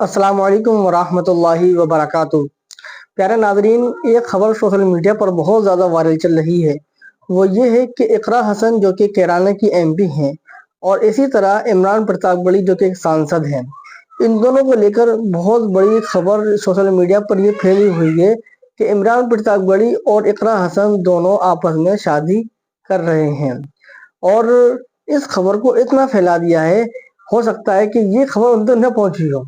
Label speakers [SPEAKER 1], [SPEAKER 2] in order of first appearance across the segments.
[SPEAKER 1] अस्सलाम वालेकुम वरहमतुल्लाहि वबरकातुहू। प्यारे नाज़रीन, एक खबर सोशल मीडिया पर बहुत ज़्यादा वायरल चल रही है। वो ये है कि इकरा हसन जो कि कैराना की एमपी हैं और इसी तरह इमरान प्रतापगढ़ी जो कि एक सांसद हैं, इन दोनों को लेकर बहुत बड़ी खबर सोशल मीडिया पर ये फैली हुई है कि इमरान प्रतापगढ़ी और इकरा हसन दोनों आपस में शादी कर रहे हैं। और इस खबर को इतना फैला दिया है, हो सकता है कि ये खबर उन तक न पहुंची हो।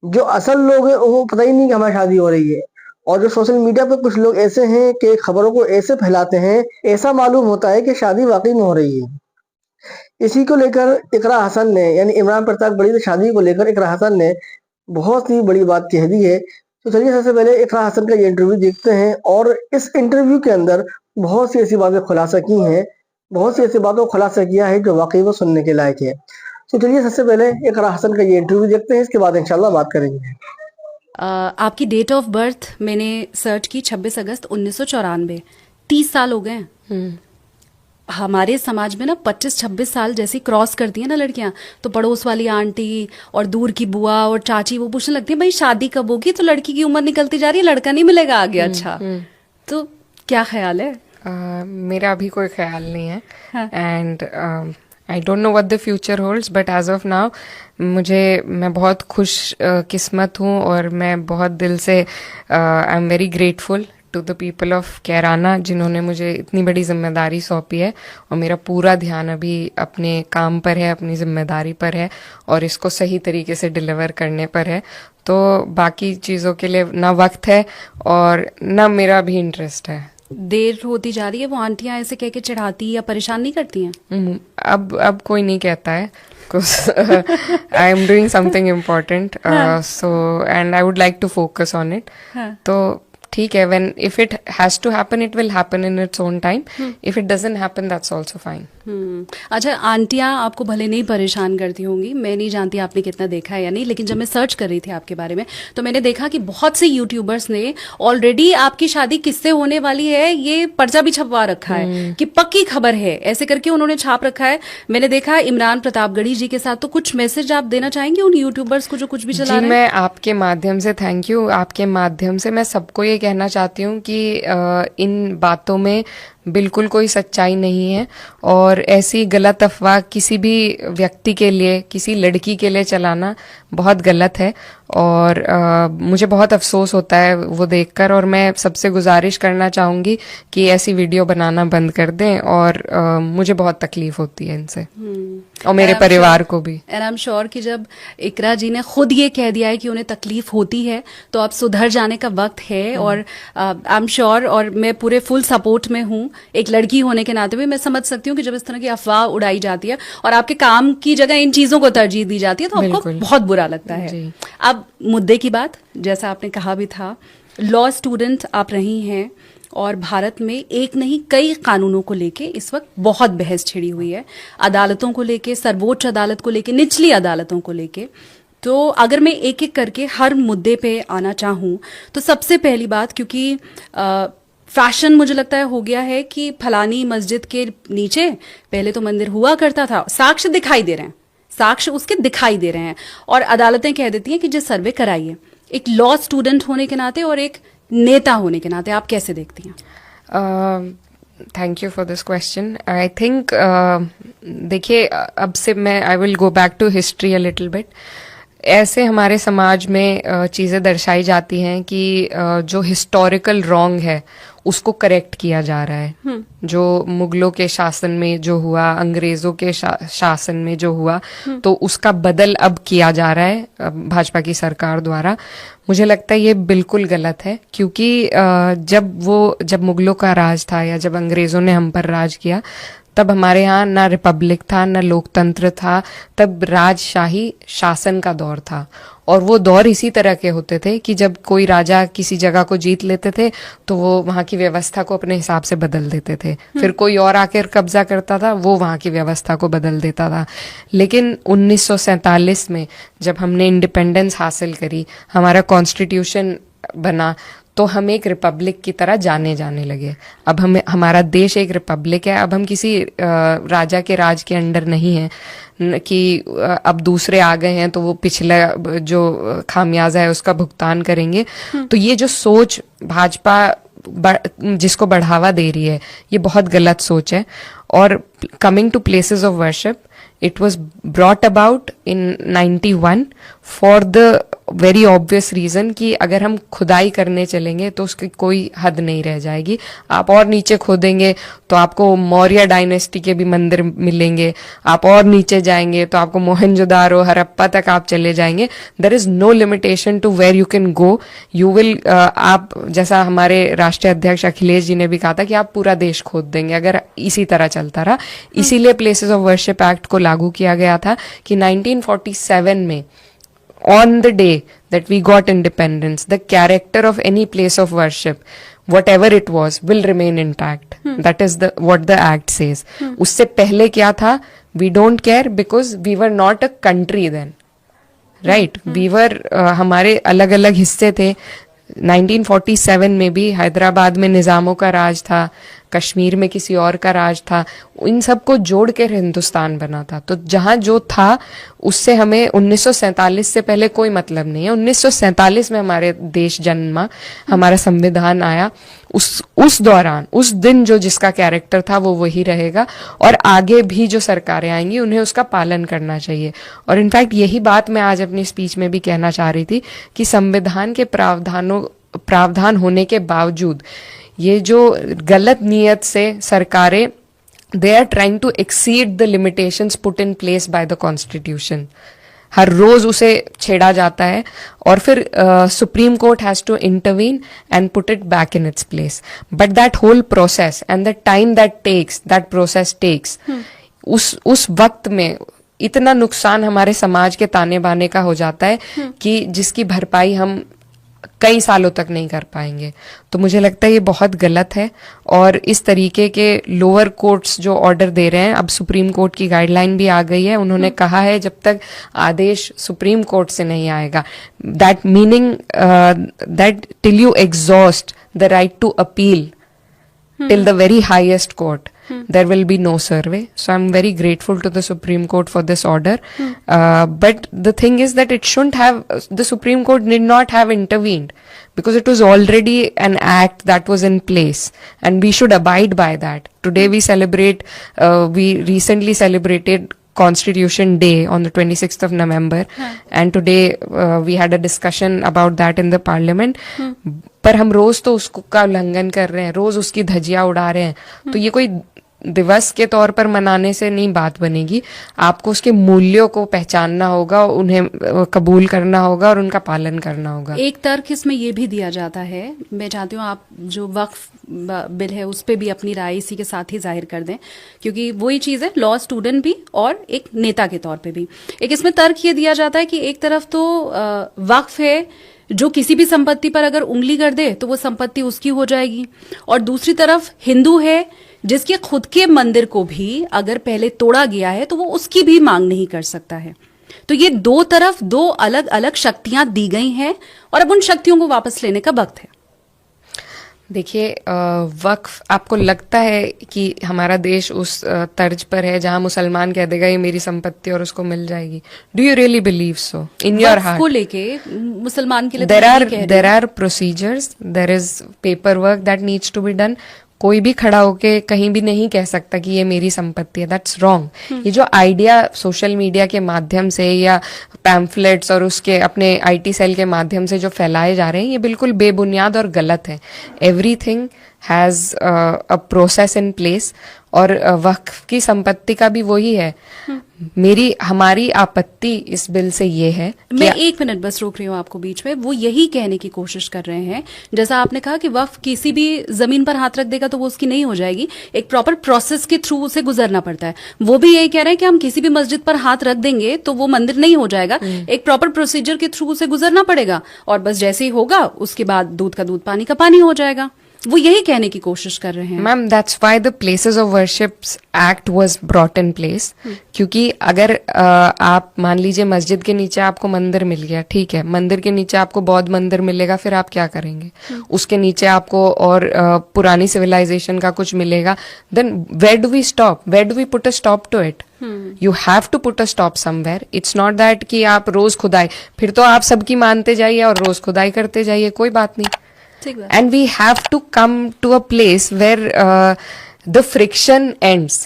[SPEAKER 1] जो असल लोग हैं उनको पता ही नहीं कि हमारी शादी हो रही है, और जो सोशल मीडिया पे कुछ लोग ऐसे हैं कि खबरों को ऐसे फैलाते हैं, ऐसा मालूम होता है कि शादी वाकई में हो रही है। इसी को लेकर इकरा हसन ने, यानी इमरान प्रतापगढ़ी की शादी को लेकर इकरा हसन ने बहुत ही बड़ी बात कह दी है। तो चलिए सबसे पहले इकरा हसन का ये इंटरव्यू देखते हैं और इस इंटरव्यू के अंदर बहुत सी ऐसी बातें खुलासा की हैं, बहुत सी ऐसी बातों को खुलासा किया है जो वाकई वो सुनने के लायक है। तो चलिए सबसे पहले इकरा हसन का ये इंटरव्यू देखते हैं, इसके बाद इंशाल्लाह बात करेंगे।
[SPEAKER 2] आपकी डेट ऑफ बर्थ मैंने सर्च की 26 अगस्त 1994। 30 साल हो गए हैं। हमारे समाज में ना 25-26 साल जैसे क्रॉस करती हैं ना लड़कियां, तो पड़ोस वाली आंटी और दूर की बुआ और चाची वो पूछने लगती है भाई शादी कब होगी, तो लड़की की उम्र निकलती जा रही है, लड़का नहीं मिलेगा आगे। अच्छा, तो क्या ख्याल है?
[SPEAKER 3] मेरा अभी कोई ख्याल नहीं है and I don't know what the future holds, but as of now मैं बहुत खुश किस्मत हूँ और मैं बहुत दिल से I am very grateful to the people of Kairana जिन्होंने मुझे इतनी बड़ी जिम्मेदारी सौंपी है। और मेरा पूरा ध्यान अभी अपने काम पर है, अपनी जिम्मेदारी पर है और इसको सही तरीके से डिलीवर करने पर है। तो बाकी चीज़ों के लिए ना वक्त है और ना मेरा भी इंटरेस्ट है।
[SPEAKER 2] देर होती जा रही है, वो आंटियां ऐसे कह के चिढ़ाती या परेशान नहीं करती हैं?
[SPEAKER 3] अब कोई नहीं कहता है I am doing something important, so and I would like to focus on it. तो ठीक है, when if it has to happen it will happen in its own time. If it doesn't happen that's also fine.
[SPEAKER 2] अच्छा, आंटियां आपको भले नहीं परेशान करती होंगी, मैं नहीं जानती आपने कितना देखा है या नहीं, लेकिन जब मैं सर्च कर रही थी आपके बारे में तो मैंने देखा कि बहुत से यूट्यूबर्स ने ऑलरेडी आपकी शादी किससे होने वाली है ये पर्चा भी छपवा रखा है कि पक्की खबर है, ऐसे करके उन्होंने छाप रखा है। मैंने देखा इमरान प्रतापगढ़ी जी के साथ, तो कुछ मैसेज आप देना चाहेंगे उन यूट्यूबर्स को जो कुछ भी चला रहे हैं?
[SPEAKER 3] मैं आपके माध्यम से थैंक यू, आपके माध्यम से मैं सबको ये कहना चाहती हूँ कि इन बातों में बिल्कुल कोई सच्चाई नहीं है और ऐसी गलत अफवाह किसी भी व्यक्ति के लिए, किसी लड़की के लिए चलाना बहुत गलत है। और मुझे बहुत अफसोस होता है वो देखकर और मैं सबसे गुजारिश करना चाहूँगी कि ऐसी वीडियो बनाना बंद कर दें और मुझे बहुत तकलीफ होती है इनसे और मेरे परिवार को भी।
[SPEAKER 2] एंड आई एम श्योर कि जब इकरा जी ने खुद ये कह दिया है कि उन्हें तकलीफ होती है तो अब सुधर जाने का वक्त है। और आई एम श्योर, और मैं पूरे फुल सपोर्ट में हूँ, एक लड़की होने के नाते भी मैं समझ सकती हूँ कि जब इस तरह की अफवाह उड़ाई जाती है और आपके काम की जगह इन चीजों को तरजीह दी जाती है तो आपको बहुत बुरा लगता है। अब मुद्दे की बात, जैसा आपने कहा भी था, लॉ स्टूडेंट आप रही हैं और भारत में एक नहीं कई कानूनों को लेके इस वक्त बहुत बहस छिड़ी हुई है, अदालतों को लेके, सर्वोच्च अदालत को लेके, निचली अदालतों को लेके। तो अगर मैं एक एक करके हर मुद्दे पे आना चाहूं तो सबसे पहली बात, क्योंकि फैशन मुझे लगता है हो गया है कि फलानी मस्जिद के नीचे पहले तो मंदिर हुआ करता था, साक्ष्य दिखाई दे रहे हैं, साक्ष्य उसके दिखाई दे रहे हैं और अदालतें कह देती हैं कि जो सर्वे कराइए। एक लॉ स्टूडेंट होने के नाते और एक नेता होने के नाते आप कैसे देखती हैं?
[SPEAKER 3] Thank you for this question. I think देखिए, अब से मैं I will go back to history a little bit. ऐसे हमारे समाज में चीज़ें दर्शाई जाती हैं कि जो हिस्टोरिकल रॉन्ग है उसको करेक्ट किया जा रहा है। जो मुगलों के शासन में जो हुआ, अंग्रेजों के शासन में जो हुआ, तो उसका बदल अब किया जा रहा है भाजपा की सरकार द्वारा। मुझे लगता है ये बिल्कुल गलत है, क्योंकि जब मुगलों का राज था या जब अंग्रेजों ने हम पर राज किया तब हमारे यहाँ ना रिपब्लिक था, ना लोकतंत्र था, तब राजशाही शासन का दौर था। और वो दौर इसी तरह के होते थे कि जब कोई राजा किसी जगह को जीत लेते थे तो वो वहाँ की व्यवस्था को अपने हिसाब से बदल देते थे, फिर कोई और आकर कब्जा करता था, वो वहाँ की व्यवस्था को बदल देता था। लेकिन 1947 में जब हमने इंडिपेंडेंस हासिल करी, हमारा कॉन्स्टिट्यूशन बना, तो हम एक रिपब्लिक की तरह जाने लगे। अब हमारा देश एक रिपब्लिक है। अब हम किसी राजा के राज के अंडर नहीं है कि अब दूसरे आ गए हैं तो वो पिछला जो खामियाजा है उसका भुगतान करेंगे। तो ये जो सोच भाजपा जिसको बढ़ावा दे रही है, ये बहुत गलत सोच है। और coming to places of worship, it was brought about in 91 for the very obvious reason कि अगर हम खुदाई करने चलेंगे तो उसकी कोई हद नहीं रह जाएगी। आप और नीचे खोदेंगे तो आपको मौर्य डायनेस्टी के भी मंदिर मिलेंगे, आप और नीचे जाएंगे तो आपको मोहनजोदारो हड़प्पा तक आप चले जाएंगे। There is no limitation to where you can go. You will आप जैसा हमारे राष्ट्रीय अध्यक्ष अखिलेश जी ने भी कहा था कि आप पूरा देश खोद देंगे अगर इसी तरह चलता रहा। इसीलिए प्लेसेस ऑफ वर्शिप एक्ट को लागू किया गया था कि 1947 में on the day that we got independence, the character of any place of worship, whatever it was, will remain intact. That is what the act says. उससे पहले क्या था? We don't care because we were not a country then, right? We were हमारे अलग अलग हिस्से थे। 1947 में भी हैदराबाद में निजामों का राज था, कश्मीर में किसी और का राज था, इन सबको जोड़ के हिंदुस्तान बना था। तो जहां जो था उससे हमें 1947 से पहले कोई मतलब नहीं है। 1947 में हमारे देश जन्मा, हमारा संविधान आया। उस दौरान उस दिन जो जिसका कैरेक्टर था वो वही रहेगा और आगे भी जो सरकारें आएंगी उन्हें उसका पालन करना चाहिए। और इनफैक्ट यही बात मैं आज अपनी स्पीच में भी कहना चाह रही थी कि संविधान के प्रावधान होने के बावजूद ये जो गलत नियत से सरकारें they are trying to exceed the limitations put in place by the constitution. हर रोज उसे छेड़ा जाता है और फिर supreme court has to intervene and put it back in its place. But that whole process and the time that process takes, उस वक्त में इतना नुकसान हमारे समाज के ताने बाने का हो जाता है कि जिसकी भरपाई हम कई सालों तक नहीं कर पाएंगे। तो मुझे लगता है ये बहुत गलत है और इस तरीके के लोअर कोर्ट्स जो ऑर्डर दे रहे हैं, अब सुप्रीम कोर्ट की गाइडलाइन भी आ गई है। उन्होंने कहा है जब तक आदेश सुप्रीम कोर्ट से नहीं आएगा, that meaning that till you exhaust the right to appeal till the very highest court, there will be no survey. So I'm very grateful to the Supreme Court for this order. But the thing is that the Supreme Court did not have intervened because it was already an act that was in place and we should abide by that. Today we recently celebrated Constitution Day on the 26th of November and today we had a discussion about that in the parliament. पर हम रोज तो उसका उल्लंघन कर रहे हैं, रोज उसकी धज्जियां उड़ा रहे हैं। तो ये कोई दिवस के तौर पर मनाने से नहीं बात बनेगी। आपको उसके मूल्यों को पहचानना होगा, उन्हें कबूल करना होगा और उनका पालन करना होगा।
[SPEAKER 2] एक तर्क इसमें ये भी दिया जाता है, मैं चाहती हूँ आप जो वक्फ बिल है उस पे भी अपनी राय इसी के साथ ही जाहिर कर दें, क्योंकि वही चीज है, लॉ स्टूडेंट भी और एक नेता के तौर पे भी। एक इसमें तर्क ये दिया जाता है कि एक तरफ तो वक्फ है जो किसी भी संपत्ति पर अगर उंगली कर दे तो वो संपत्ति उसकी हो जाएगी, और दूसरी तरफ हिंदू है जिसके खुद के मंदिर को भी अगर पहले तोड़ा गया है तो वो उसकी भी मांग नहीं कर सकता है। तो ये दो तरफ दो अलग अलग शक्तियां दी गई हैं और अब उन शक्तियों को वापस लेने का वक्त है।
[SPEAKER 3] देखिए, वक्फ, आपको लगता है कि हमारा देश उस तर्ज पर है जहां मुसलमान कह देगा ये मेरी संपत्ति और उसको मिल जाएगी? Do you really believe so in your heart?
[SPEAKER 2] को लेके मुसलमान के लिए
[SPEAKER 3] there are procedures, there is paper work that needs to be done. कोई भी खड़ा होके कहीं भी नहीं कह सकता कि ये मेरी संपत्ति है, दैट्स रॉन्ग। ये जो आइडिया सोशल मीडिया के माध्यम से या पैम्फलेट्स और उसके अपने आईटी सेल के माध्यम से जो फैलाए जा रहे हैं, ये बिल्कुल बेबुनियाद और गलत है। Everything has a process in place और वक्फ की संपत्ति का भी वही है। हमारी आपत्ति इस बिल से ये है,
[SPEAKER 2] मैं एक मिनट बस रोक रही हूँ आपको बीच में, वो यही कहने की कोशिश कर रहे हैं, जैसा आपने कहा कि वक्फ किसी भी जमीन पर हाथ रख देगा तो वो उसकी नहीं हो जाएगी, एक प्रॉपर प्रोसेस के थ्रू उसे गुजरना पड़ता है। वो भी यही कह रहे हैं कि हम किसी भी मस्जिद पर हाथ रख देंगे तो वो मंदिर नहीं हो जाएगा, एक प्रॉपर प्रोसीजर के थ्रू उसे गुजरना पड़ेगा और बस जैसे ही होगा उसके बाद दूध का दूध पानी का पानी हो जाएगा। वो यही कहने की कोशिश कर रहे हैं।
[SPEAKER 3] Ma'am that's why the places of worships act was brought in place, क्योंकि अगर आप मान लीजिए मस्जिद के नीचे आपको मंदिर मिल गया, ठीक है, मंदिर के नीचे आपको बौद्ध मंदिर मिलेगा, फिर आप क्या करेंगे? उसके नीचे आपको और पुरानी सिविलाइजेशन का कुछ मिलेगा, then where do we stop, where do we put a stop to it? You have to put a stop somewhere. It's not that कि आप रोज खुदाई, फिर तो आप सबकी मानते जाइए और रोज खुदाई करते जाइए, कोई बात नहीं। And we have to come to a place where the friction ends,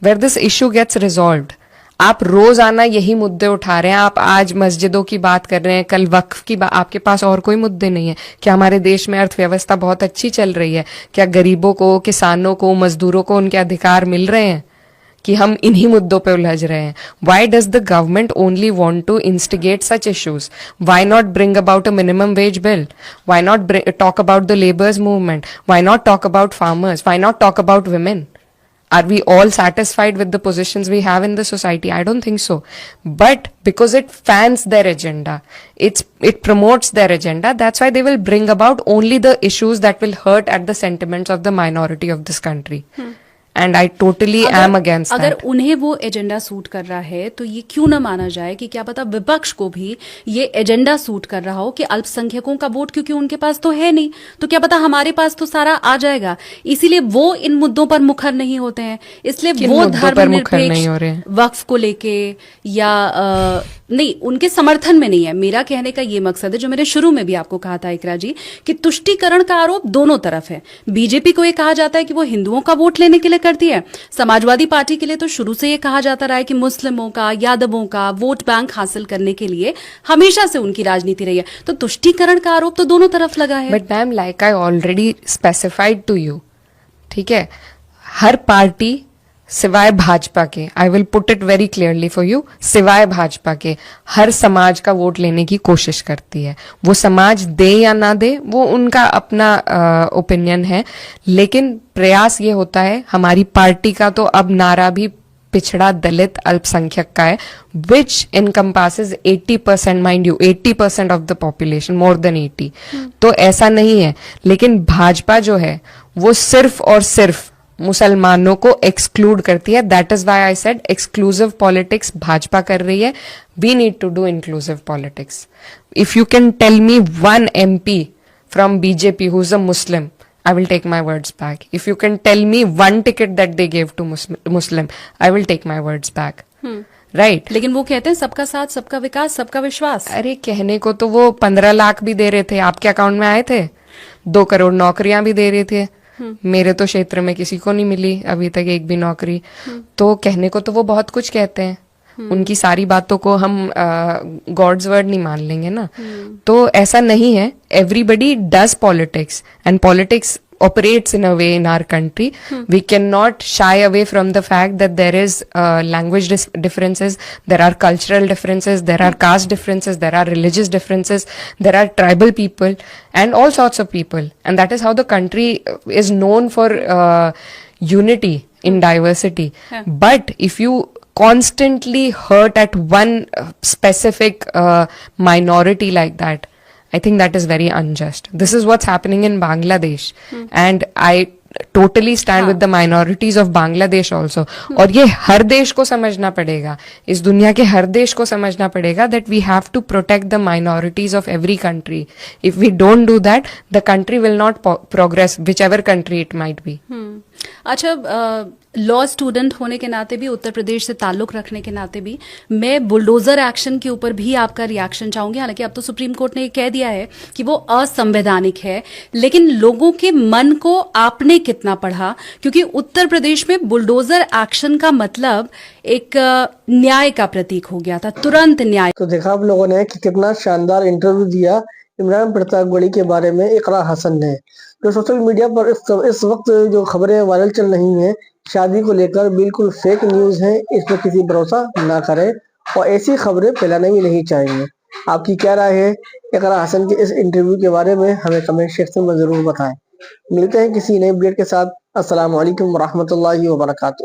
[SPEAKER 3] where this issue gets resolved. आप रोजाना यही मुद्दे उठा रहे हैं, आप आज मस्जिदों की बात कर रहे हैं, कल वक्फ की बात, आपके पास और कोई मुद्दे नहीं है क्या? हमारे देश में अर्थव्यवस्था बहुत अच्छी चल रही है क्या? गरीबों को, किसानों को, मजदूरों को उनके अधिकार मिल रहे हैं कि हम इन्हीं मुद्दों पे उलझ रहे हैं? Why does the government only want to instigate such issues? Why not bring about a minimum wage bill? Why not talk about the laborers movement? Why not talk about farmers? Why not talk about women? Are we all satisfied with the positions we have in the society? I don't think so. But because it fans their agenda, it promotes their agenda, that's why they will bring about only the issues that will hurt at the sentiments of the minority of this country. And I totally am against that.
[SPEAKER 2] अगर उन्हें वो agenda suit कर रहा है तो ये क्यों ना माना जाए कि क्या पता विपक्ष को भी ये एजेंडा सूट कर रहा हो कि अल्पसंख्यकों का वोट, क्योंकि उनके पास तो है नहीं, तो क्या पता हमारे पास तो सारा आ जाएगा, इसीलिए वो इन मुद्दों पर मुखर नहीं होते हैं। इसलिए वो धर्मनिरपेक्ष वक्फ को लेके या नहीं, उनके समर्थन में नहीं है। मेरा कहने का ये मकसद है, जो मैंने शुरू में भी आपको कहा था इकरा जी, कि तुष्टीकरण का आरोप दोनों तरफ है। बीजेपी को ये कहा जाता है कि वो हिंदुओं का वोट लेने के लिए करती है, समाजवादी पार्टी के लिए तो शुरू से ये कहा जाता रहा है कि मुस्लिमों का, यादवों का वोट बैंक हासिल करने के लिए हमेशा से उनकी राजनीति रही है। तो तुष्टीकरण का आरोप तो दोनों तरफ लगा है।
[SPEAKER 3] But ma'am, like I already specified to you, ठीक है, हर पार्टी सिवाय भाजपा के, I will put it very clearly for you, सिवाय भाजपा के हर समाज का वोट लेने की कोशिश करती है। वो समाज दे या ना दे, वो उनका अपना ओपिनियन है, लेकिन प्रयास ये होता है, हमारी पार्टी का तो अब नारा भी पिछड़ा, दलित, अल्पसंख्यक का है, which encompasses 80%, mind you 80% of the population, more than 80। तो ऐसा नहीं है, लेकिन भाजपा जो है वो सिर्फ और सिर्फ मुसलमानों को एक्सक्लूड करती है। That is why I said exclusive politics Bhajpa कर रही है। We need to do inclusive politics. If you can tell me one MP from BJP who is a Muslim, I will take my words back. If you can tell me one ticket that they gave to Muslim, I will take my words back. Right.
[SPEAKER 2] लेकिन वो कहते हैं सबका साथ, सबका विकास, सबका विश्वास।
[SPEAKER 3] अरे कहने को तो वो 15 लाख भी दे रहे थे, आपके अकाउंट में आए थे, 2 करोड़ नौकरियां भी दे रहे थे। मेरे तो क्षेत्र में किसी को नहीं मिली अभी तक एक भी नौकरी। तो कहने को तो वो बहुत कुछ कहते हैं, उनकी सारी बातों को हम गॉड्स वर्ड नहीं मान लेंगे ना। तो ऐसा नहीं है, everybody does politics and politics operates in a way in our country. We cannot shy away from the fact that there is language differences, there are cultural differences, there are caste differences, there are religious differences, there are tribal people and all sorts of people, and that is how the country is known for unity in diversity. But if you constantly hurt at one specific minority like that, I think that is very unjust. This is what's happening in Bangladesh. And I totally stand with the minorities of Bangladesh also. और ये हर देश को समझना पड़ेगा, इस दुनिया के हर देश को समझना पड़ेगा that we have to protect the minorities of every country. If we don't do that, the country will not progress, whichever country it might be.
[SPEAKER 2] अच्छा, लॉ स्टूडेंट होने के नाते भी, उत्तर प्रदेश से ताल्लुक रखने के नाते भी, मैं बुलडोजर एक्शन के ऊपर भी आपका रिएक्शन चाहूंगी। हालांकि अब तो सुप्रीम कोर्ट ने ये कह दिया है कि वो असंवैधानिक है, लेकिन लोगों के मन को आपने कितना पढ़ा? क्योंकि उत्तर प्रदेश में बुलडोजर एक्शन का मतलब एक न्याय का प्रतीक हो गया था, तुरंत न्याय।
[SPEAKER 1] तो देखा आप लोगों ने कि कितना शानदार इंटरव्यू दिया इमरान प्रतापगढ़ी के बारे में इकरा हसन ने। जो सोशल मीडिया पर इस वक्त जो खबरें वायरल चल रही हैं शादी को लेकर, बिल्कुल फेक न्यूज है, इस पर किसी भरोसा ना करें और ऐसी खबरें फैलाने भी नहीं चाहिए। आपकी क्या राय है इकरा हसन के इस इंटरव्यू के बारे में? हमें कमेंट सेक्शन में जरूर बताएं। मिलते हैं किसी नए अपडेट के साथ। अस्सलाम वालेकुम रहमतुल्लाहि व बरकातुहू।